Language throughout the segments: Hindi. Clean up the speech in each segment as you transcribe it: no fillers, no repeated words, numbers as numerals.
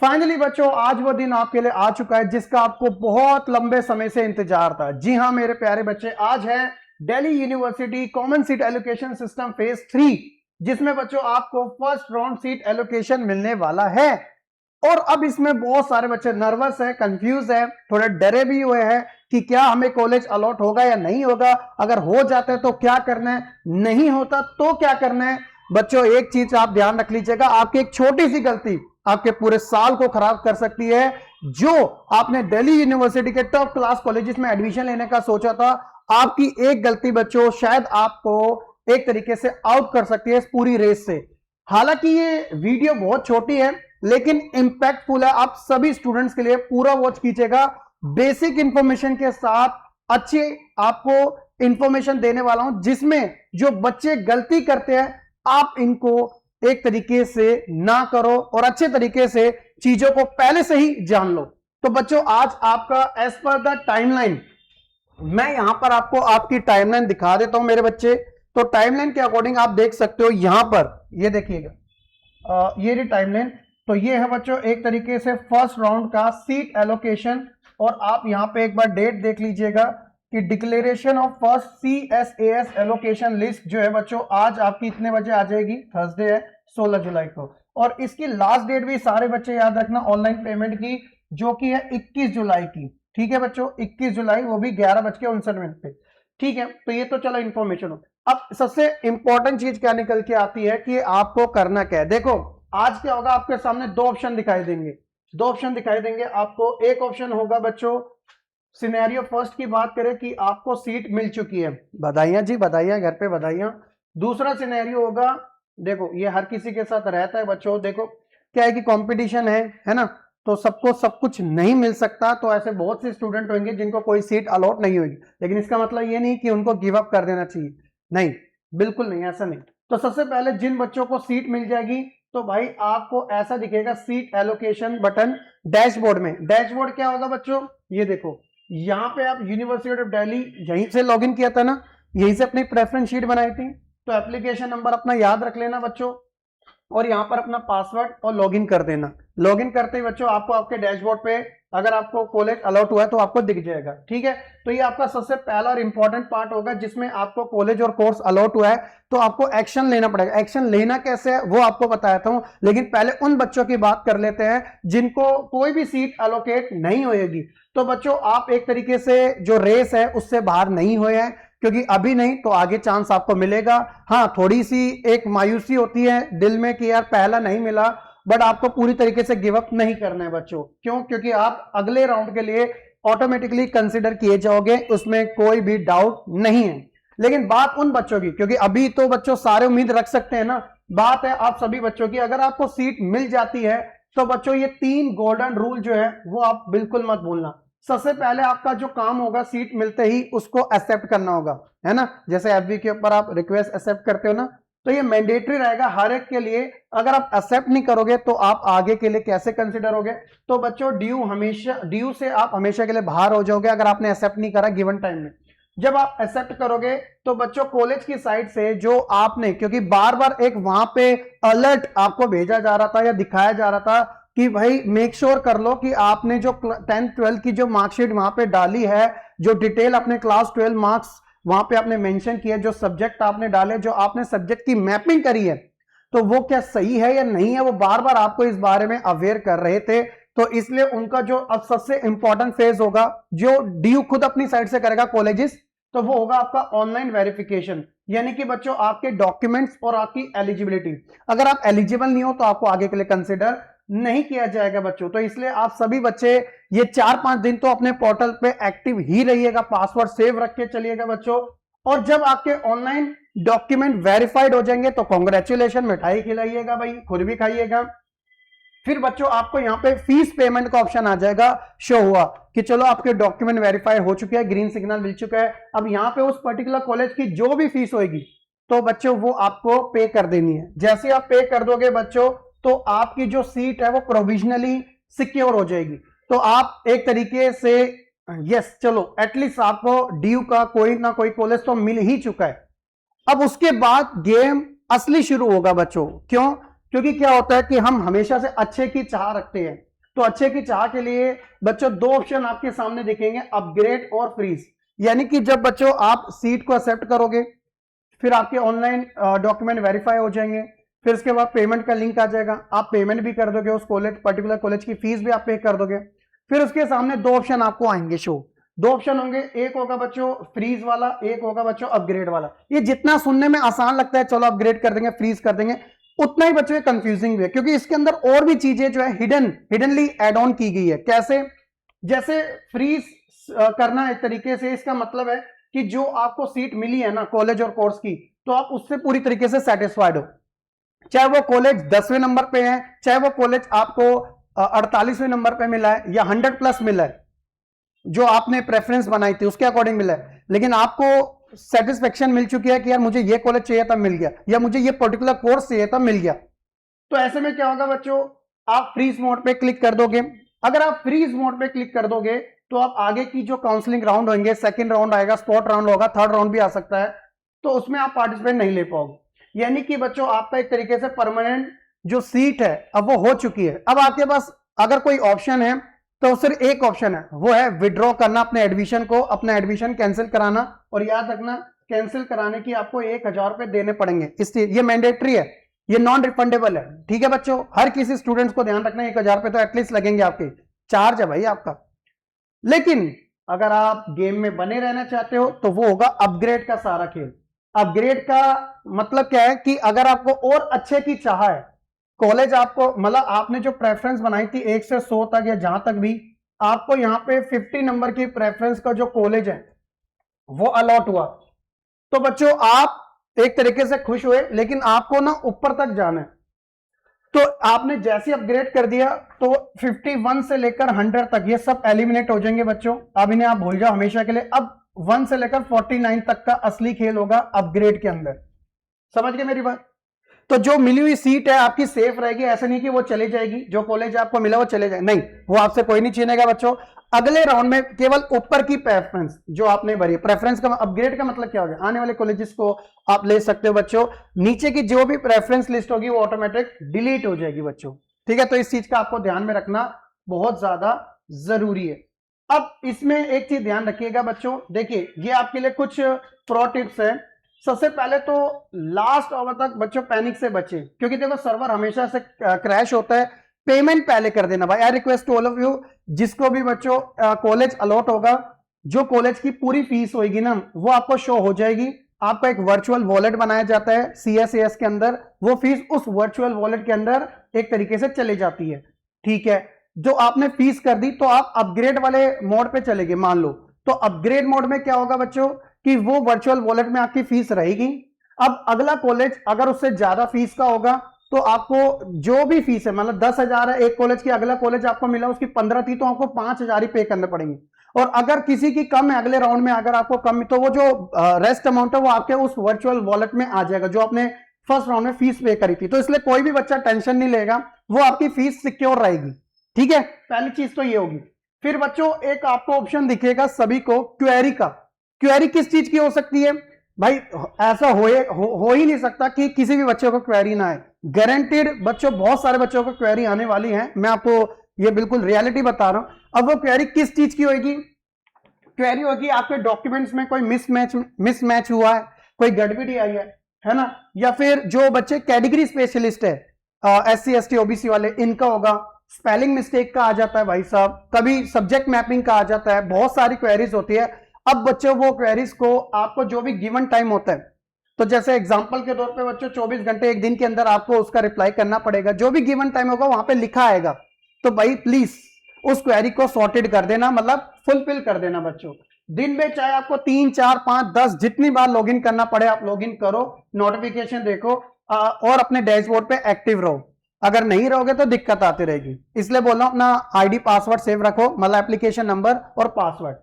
फाइनली बच्चों, आज वो दिन आपके लिए आ चुका है जिसका आपको बहुत लंबे समय से इंतजार था। जी हां मेरे प्यारे बच्चे, आज है Delhi university common seat allocation system phase 3, जिसमें बच्चों आपको फर्स्ट राउंड सीट एलोकेशन मिलने वाला है। और अब इसमें बहुत सारे बच्चे नर्वस है, कंफ्यूज है, थोड़े डरे भी हुए हैं कि क्या हमें कॉलेज अलॉट होगा या नहीं होगा, अगर हो जाता है तो क्या करना है, नहीं होता तो क्या करना है। बच्चों एक चीज आप ध्यान रख लीजिएगा, आपकी एक छोटी सी गलती आपके पूरे साल को खराब कर सकती है। जो आपने दिल्ली यूनिवर्सिटी के टॉप क्लास कॉलेजेस में एडमिशन लेने का सोचा था, आपकी एक गलती बच्चों शायद आपको एक तरीके से आउट कर सकती है इस पूरी रेस से। हालांकि ये वीडियो बहुत छोटी है लेकिन इंपैक्टफुल है, आप सभी स्टूडेंट्स के लिए पूरा वॉच कीजिएगा। बेसिक इंफॉर्मेशन के साथ अच्छे आपको इंफॉर्मेशन देने वाला हूं, जिसमें जो बच्चे गलती करते हैं आप इनको एक तरीके से ना करो और अच्छे तरीके से चीजों को पहले से ही जान लो। तो बच्चों आज आपका एज पर द टाइमलाइन, मैं यहां पर आपको आपकी टाइमलाइन दिखा देता हूं मेरे बच्चे। तो टाइमलाइन के अकॉर्डिंग आप देख सकते हो, यहां पर ये देखिएगा, ये रही टाइमलाइन। तो ये है बच्चों एक तरीके से फर्स्ट राउंड का सीट एलोकेशन, और आप यहां पे एक बार डेट देख लीजिएगा कि declaration of first CSAS allocation list जो है बच्चों आज आपकी इतने बजे आ जाएगी, थर्सडे है 16 जुलाई को। और इसकी लास्ट डेट भी सारे बच्चे याद रखना ऑनलाइन पेमेंट की, जो कि है 21 जुलाई की। ठीक है बच्चों, 21 जुलाई, वो भी 11:59 पे। ठीक है, तो ये तो चलो इंफॉर्मेशन हो। अब सबसे इंपॉर्टेंट चीज क्या निकल के आती है कि आपको करना क्या है। देखो आज क्या होगा, आपके सामने दो ऑप्शन दिखाई देंगे, आपको। एक ऑप्शन होगा बच्चों, सिनेरियो फर्स्ट की बात करें कि आपको सीट मिल चुकी है, बधाइयां जी बधाइयां, घर पे बधाइयां। दूसरा सिनेरियो होगा, देखो ये हर किसी के साथ रहता है बच्चों, देखो क्या है कि कंपटीशन है ना, तो सबको सब कुछ नहीं मिल सकता। तो ऐसे बहुत से स्टूडेंट होंगे जिनको कोई सीट अलॉट नहीं होगी, लेकिन इसका मतलब ये नहीं कि उनको गिव अप कर देना चाहिए, नहीं बिल्कुल नहीं, ऐसा नहीं। तो सबसे पहले जिन बच्चों को सीट मिल जाएगी, तो भाई आपको ऐसा दिखेगा सीट एलोकेशन बटन डैशबोर्ड में। डैशबोर्ड क्या होगा बच्चों, ये देखो यहां पे आप यूनिवर्सिटी ऑफ दिल्ली यहीं से लॉगिन किया था ना, यहीं से अपनी प्रेफरेंस शीट बनाई थी। तो एप्लीकेशन नंबर अपना याद रख लेना बच्चों, और यहां पर अपना पासवर्ड और लॉगिन कर देना। लॉगिन करते ही बच्चों आपको आपके डैशबोर्ड पे अगर आपको कॉलेज अलॉट हुआ है तो आपको दिख जाएगा। ठीक है, तो ये आपका सबसे पहला और इंपॉर्टेंट पार्ट होगा, जिसमें आपको कॉलेज और कोर्स अलॉट हुआ है तो आपको एक्शन लेना पड़ेगा। एक्शन लेना कैसे है वो आपको बताता हूं, लेकिन पहले उन बच्चों की बात कर लेते हैं जिनको कोई भी सीट एलोकेट नहीं होगी। तो बच्चों आप एक तरीके से जो रेस है उससे बाहर नहीं हुए हैं, क्योंकि अभी नहीं तो आगे चांस आपको मिलेगा। हाँ थोड़ी सी एक मायूसी होती है दिल में कि यार पहला नहीं मिला, बट आपको पूरी तरीके से गिव अप नहीं करना है बच्चों। क्यों? क्योंकि आप अगले राउंड के लिए ऑटोमेटिकली कंसिडर किए जाओगे, उसमें कोई भी डाउट नहीं है। लेकिन बात उन बच्चों की, क्योंकि अभी तो बच्चों सारे उम्मीद रख सकते हैं ना, बात है आप सभी बच्चों की। अगर आपको सीट मिल जाती है तो बच्चों ये 3 गोल्डन रूल जो है वो आप बिल्कुल मत भूलना। सबसे पहले आपका जो काम होगा सीट मिलते ही उसको एक्सेप्ट करना होगा, है ना। जैसे एफबी के ऊपर आप रिक्वेस्ट एक्सेप्ट करते हो ना, तो ये मैंडेटरी रहेगा हर एक के लिए। अगर आप एक्सेप्ट नहीं करोगे तो आप आगे के लिए कैसे कंसिडर होगे। तो बच्चों ड्यू से आप हमेशा के लिए बाहर हो जाओगे अगर आपने एक्सेप्ट नहीं करा गिवन टाइम में। जब आप एक्सेप्ट करोगे तो बच्चों कॉलेज की साइड से जो आपने, क्योंकि बार बार एक वहां पे अलर्ट आपको भेजा जा रहा था या दिखाया जा रहा था कि भाई मेक श्योर कर लो कि आपने जो 10th 12th की जो मार्कशीट वहां पे डाली है, जो डिटेल अपने क्लास 12 मार्क्स वहां पे आपने मेंशन किया, जो सब्जेक्ट आपने डाले, जो आपने सब्जेक्ट की मैपिंग करी है, तो वो क्या सही है या नहीं है, वो बार बार आपको इस बारे में अवेयर कर रहे थे। तो इसलिए उनका जो अब सबसे इंपॉर्टेंट फेज होगा, जो ड्यू खुद अपनी साइड से करेगा कॉलेजेस, तो वो होगा आपका ऑनलाइन वेरिफिकेशन। यानी कि बच्चों आपके डॉक्यूमेंट्स और आपकी एलिजिबिलिटी, अगर आप एलिजिबल नहीं हो तो आपको आगे के लिए कंसिडर नहीं किया जाएगा बच्चों। तो इसलिए आप सभी बच्चे ये 4-5 दिन तो अपने पोर्टल पे एक्टिव ही रहिएगा, पासवर्ड सेव रख के चलिएगा बच्चों। और जब आपके ऑनलाइन डॉक्यूमेंट वेरीफाइड हो जाएंगे तो कांग्रेचुलेशन, मिठाई खिलाइएगा भाई, खुद भी खाइएगा। फिर बच्चों आपको यहाँ पे फीस पेमेंट का ऑप्शन आ जाएगा, शो हुआ कि चलो आपके डॉक्यूमेंट वेरीफाई हो चुके हैं, ग्रीन सिग्नल मिल चुका है। अब यहाँ पे उस पर्टिकुलर कॉलेज की जो भी फीस होगी तो बच्चों वो आपको पे कर देनी है। जैसे आप पे कर दोगे बच्चों तो आपकी जो सीट है वो प्रोविजनली सिक्योर हो जाएगी। तो आप एक तरीके से यस, चलो एटलीस्ट आपको ड्यू का कोई ना कोई कॉलेज तो मिल ही चुका है। अब उसके बाद गेम असली शुरू होगा बच्चों। क्यों? क्योंकि क्या होता है कि हम हमेशा से अच्छे की चाह रखते हैं, तो अच्छे की चाह के लिए बच्चों दो ऑप्शन आपके सामने दिखेंगे, अपग्रेड और फ्रीज। यानी कि जब बच्चों आप सीट को एक्सेप्ट करोगे, फिर आपके ऑनलाइन डॉक्यूमेंट वेरीफाई हो जाएंगे, फिर उसके बाद पेमेंट का लिंक आ जाएगा, आप पेमेंट भी कर दोगे, उस कॉलेज पर्टिकुलर कॉलेज की फीस भी आप पे कर दोगे। फिर उसके सामने दो ऑप्शन आपको आएंगे शो, दो ऑप्शन होंगे, एक होगा बच्चों फ्रीज वाला, एक होगा बच्चों अपग्रेड वाला। ये जितना सुनने में आसान लगता है, चलो अपग्रेड कर देंगे, फ्रीज कर देंगे, उतना ही बच्चों कंफ्यूजिंग भी है, क्योंकि इसके अंदर और भी चीजें जो है हिडनली एड ऑन की गई है। कैसे? जैसे फ्रीज करना एक तरीके से इसका मतलब है कि जो आपको सीट मिली है ना कॉलेज और कोर्स की, तो आप उससे पूरी तरीके से सेटिस्फाइड हो, चाहे वो कॉलेज 10वें नंबर पे है, चाहे वो कॉलेज आपको 48वें नंबर पे मिला है या 100+ मिला है, जो आपने प्रेफरेंस बनाई थी उसके अकॉर्डिंग मिला है, लेकिन आपको सेटिस्फेक्शन मिल चुकी है कि यार मुझे ये कॉलेज चाहिए तब मिल गया, या मुझे ये पर्टिकुलर कोर्स चाहिए तब मिल गया। तो ऐसे में क्या होगा बच्चों, आप फ्रीज मोड पे क्लिक कर दोगे। अगर आप फ्रीज मोड पे क्लिक कर दोगे तो आप आगे की जो काउंसलिंग राउंड होंगे, सेकंड राउंड आएगा, स्पॉट राउंड होगा, थर्ड राउंड भी आ सकता है, तो उसमें आप पार्टिसिपेट नहीं ले पाओगे। यानी कि बच्चों आपका एक तरीके से परमानेंट जो सीट है अब वो हो चुकी है। अब आपके पास अगर कोई ऑप्शन है तो सिर्फ एक ऑप्शन है, वो है विड्रॉ करना अपने एडमिशन को, अपना एडमिशन कैंसिल कराना। और याद रखना, कैंसिल कराने की आपको 1000 रुपए देने पड़ेंगे, इसलिए ये मैंडेटरी है, ये नॉन रिफंडेबल है। ठीक है बच्चों, हर किसी स्टूडेंट्स को ध्यान रखना, 1000 रुपए तो एटलीस्ट लगेंगे, आपके चार्ज है भाई आपका। लेकिन अगर आप गेम में बने रहना चाहते हो तो वो होगा अपग्रेड का सारा खेल। अपग्रेड का मतलब क्या है कि अगर आपको और अच्छे की चाह है, कॉलेज आपको मतलब आपने जो प्रेफरेंस बनाई थी 1 से 100 तक या जहां तक भी, आपको यहां पे 50 नंबर की प्रेफरेंस का जो कॉलेज है वो अलॉट हुआ, तो बच्चों आप एक तरीके से खुश हुए, लेकिन आपको ना ऊपर तक जाना है। तो आपने जैसे अपग्रेड कर दिया तो 51 से लेकर 100 तक ये सब एलिमिनेट हो जाएंगे बच्चों, अब इन्हें आप भूल जाओ हमेशा के लिए। अब 1 से लेकर 49 तक का असली खेल होगा अपग्रेड के अंदर। समझ गए मेरी बात? तो जो मिली हुई सीट है आपकी सेफ रहेगी, ऐसा नहीं कि वो चली जाएगी, जो कॉलेज आपको मिला वो चले जाए, नहीं, वो आपसे कोई नहीं छीनेगा बच्चों। अगले राउंड में केवल ऊपर की प्रेफरेंस जो आपने भरी, प्रेफरेंस का अपग्रेड का मतलब क्या हो गया, आने वाले कॉलेजेस को आप ले सकते हो बच्चों, नीचे की जो भी प्रेफरेंस लिस्ट होगी वो ऑटोमेटिक डिलीट हो जाएगी बच्चों। ठीक है, तो इस चीज का आपको ध्यान में रखना बहुत ज्यादा जरूरी है। अब इसमें एक चीज ध्यान रखिएगा बच्चों, देखिए ये आपके लिए कुछ प्रो टिप्स है। सबसे पहले तो लास्ट आवर तक बच्चों पैनिक से बचे, क्योंकि देखो सर्वर हमेशा से क्रैश होता है। पेमेंट पहले कर देना भाई, I request to all of you, जिसको भी बच्चों कॉलेज अलॉट होगा, जो कॉलेज की पूरी फीस होगी ना वो आपको शो हो जाएगी। आपका एक वर्चुअल वॉलेट बनाया जाता है CSAS के अंदर, वो फीस उस वर्चुअल वॉलेट के अंदर एक तरीके से चली जाती है। ठीक है, जो आपने फीस कर दी तो आप अपग्रेड वाले मोड पे चले गए मान लो, तो अपग्रेड मोड में क्या होगा बच्चों कि वो वर्चुअल वॉलेट में आपकी फीस रहेगी। अब अगला कॉलेज अगर उससे ज्यादा फीस का होगा तो आपको जो भी फीस है, मतलब 10,000 है एक कॉलेज की, अगला कॉलेज आपको मिला उसकी 15 थी, तो आपको 5,000 ही पे करने पड़ेंगे। और अगर किसी की कम है अगले राउंड में, अगर आपको कम, तो वो जो रेस्ट अमाउंट है वो आपके उस वर्चुअल वॉलेट में आ जाएगा जो आपने फर्स्ट राउंड में फीस पे करी थी। तो इसलिए कोई भी बच्चा टेंशन नहीं लेगा, वो आपकी फीस सिक्योर रहेगी। ठीक है, पहली चीज तो ये होगी। फिर बच्चों एक आपको ऑप्शन दिखेगा सभी को क्वेरी का। क्वेरी किस चीज की हो सकती है भाई? ऐसा हो ही नहीं सकता कि किसी भी बच्चे को क्वेरी ना आए। गारंटेड बच्चों, बहुत सारे बच्चों को क्वेरी आने वाली है, मैं आपको ये बिल्कुल रियलिटी बता रहा हूं। अब वो क्वेरी किस चीज की होगी? क्वेरी होगी आपके डॉक्यूमेंट्स में कोई मिसमैच हुआ है, कोई गड़बड़ी आई है ना, या फिर जो बच्चे कैटेगरी स्पेशलिस्ट है SC ST OBC वाले, इनका होगा। स्पेलिंग मिस्टेक का आ जाता है भाई साहब, कभी सब्जेक्ट मैपिंग का आ जाता है, बहुत सारी क्वेरीज होती है। अब बच्चों वो क्वेरीज को आपको जो भी गिवन टाइम होता है, तो जैसे एग्जांपल के तौर पे बच्चों 24 घंटे एक दिन के अंदर आपको उसका रिप्लाई करना पड़ेगा, जो भी गिवन टाइम होगा वहां पे लिखा आएगा। तो भाई प्लीज उस क्वेरी को सॉर्टेड कर देना, मतलब फुलफिल कर देना बच्चों। दिन में चाहे आपको 3 4 5 10 जितनी बार लॉगिन करना पड़े आप लॉगिन करो, नोटिफिकेशन देखो और अपने डैशबोर्ड पे एक्टिव रहो। अगर नहीं रहोगे तो दिक्कत आती रहेगी, इसलिए बोल रहा हूं अपना ID पासवर्ड सेव रखो, मतलब एप्लीकेशन नंबर और पासवर्ड।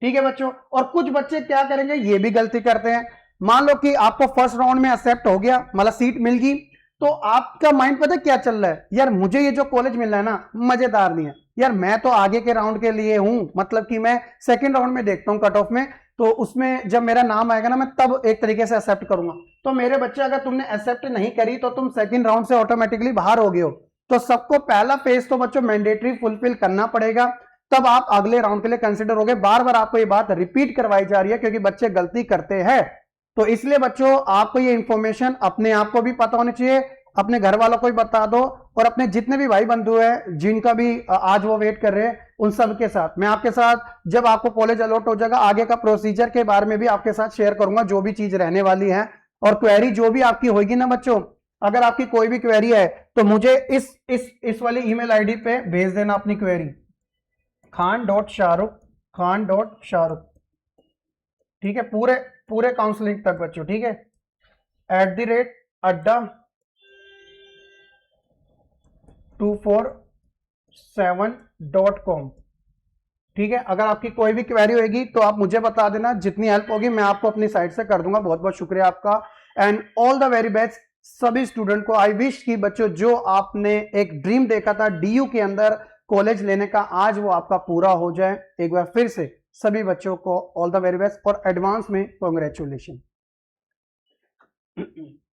ठीक है बच्चों। और कुछ बच्चे क्या करेंगे, ये भी गलती करते हैं, मान लो कि आपको फर्स्ट राउंड में एक्सेप्ट हो गया, मतलब सीट मिल गई, तो आपका माइंड पता क्या चल रहा है, यार मुझे ये जो कॉलेज मिल रहा है ना मजेदार नहीं है यार, मैं तो आगे के राउंड के लिए हूं, मतलब कि मैं सेकंड राउंड में देखता हूं कट ऑफ में, तो उसमें जब मेरा नाम आएगा ना मैं तब एक तरीके से एक्सेप्ट करूंगा। तो मेरे बच्चे अगर तुमने एक्सेप्ट नहीं करी तो तुम सेकंड राउंड से ऑटोमेटिकली बाहर हो गए हो। तो सबको पहला फेज तो बच्चों मैंडेटरी फुलफिल करना पड़ेगा, तब आप अगले राउंड के लिए कंसिडर होगे। बार बार आपको ये बात रिपीट करवाई जा रही है क्योंकि बच्चे गलती करते हैं। तो इसलिए बच्चों आपको ये इंफॉर्मेशन अपने आप को भी पता होनी चाहिए, अपने घर वालों को भी बता दो, और अपने जितने भी भाई बंधु हैं जिनका भी आज वो वेट कर रहे हैं उन सब के साथ मैं आपके साथ जब आपको कॉलेज अलॉट हो जाएगा आगे का प्रोसीजर के बारे में भी आपके साथ शेयर करूंगा, जो भी चीज रहने वाली है। और क्वेरी जो भी आपकी होगी ना बच्चों, अगर आपकी कोई भी क्वेरी है तो मुझे इस वाली ईमेल आईडी पे भेज देना अपनी क्वेरी, khan.shahrukh, ठीक है, पूरे पूरे काउंसलिंग तक बच्चों, ठीक है, @adda247.com, ठीक है। अगर आपकी कोई भी क्वेरी होगी तो आप मुझे बता देना, जितनी हेल्प होगी मैं आपको अपनी साइड से कर दूंगा। बहुत बहुत शुक्रिया आपका, and all the very best सभी स्टूडेंट को। आई विश कि बच्चों जो आपने एक ड्रीम देखा था डीयू के अंदर कॉलेज लेने का, आज वो आपका पूरा हो जाए। एक बार फिर से सभी बच्चों को ऑल द वेरी बेस्ट और एडवांस में कॉन्ग्रेचुलेशन।